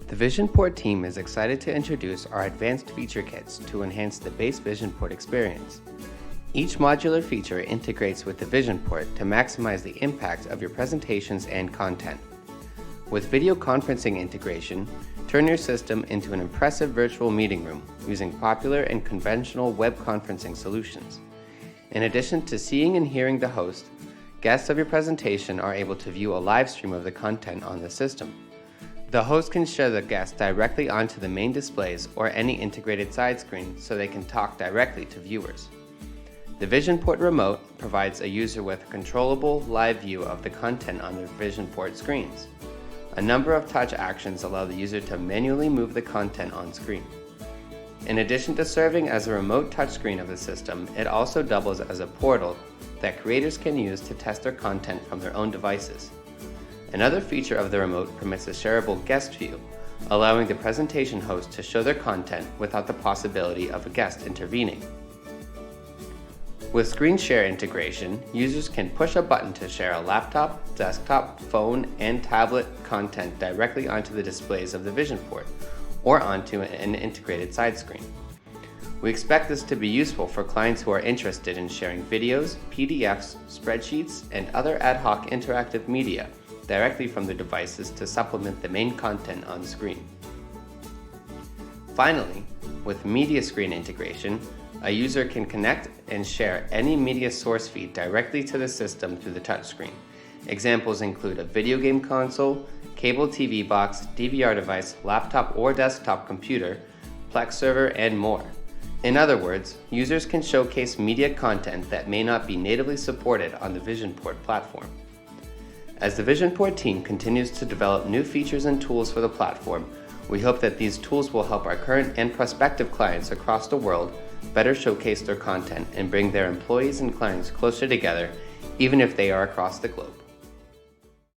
The VisionPort team is excited to introduce our advanced feature kits to enhance the base VisionPort experience. Each modular feature integrates with the VisionPort to maximize the impact of your presentations and content. With video conferencing integration, turn your system into an impressive virtual meeting room using popular and conventional web conferencing solutions. In addition to seeing and hearing the host, guests of your presentation are able to view a live stream of the content on the system. The host can share the guest directly onto the main displays or any integrated side screen so they can talk directly to viewers. The VisionPort remote provides a user with a controllable live view of the content on their VisionPort screens. A number of touch actions allow the user to manually move the content on screen. In addition to serving as a remote touchscreen of the system, it also doubles as a portal that creators can use to test their content from their own devices. Another feature of the remote permits a shareable guest view, allowing the presentation host to show their content without the possibility of a guest intervening. With screen share integration, users can push a button to share a laptop, desktop, phone, and tablet content directly onto the displays of the VisionPort or onto an integrated side screen. We expect this to be useful for clients who are interested in sharing videos, PDFs, spreadsheets, and other ad hoc interactive media directly from their devices to supplement the main content on screen. Finally, with media screen integration, a user can connect and share any media source feed directly to the system through the touchscreen. Examples include a video game console, cable TV box, DVR device, laptop or desktop computer, Plex server, and more. In other words, users can showcase media content that may not be natively supported on the VisionPort platform. As the VisionPort team continues to develop new features and tools for the platform, we hope that these tools will help our current and prospective clients across the world better showcase their content and bring their employees and clients closer together, even if they are across the globe.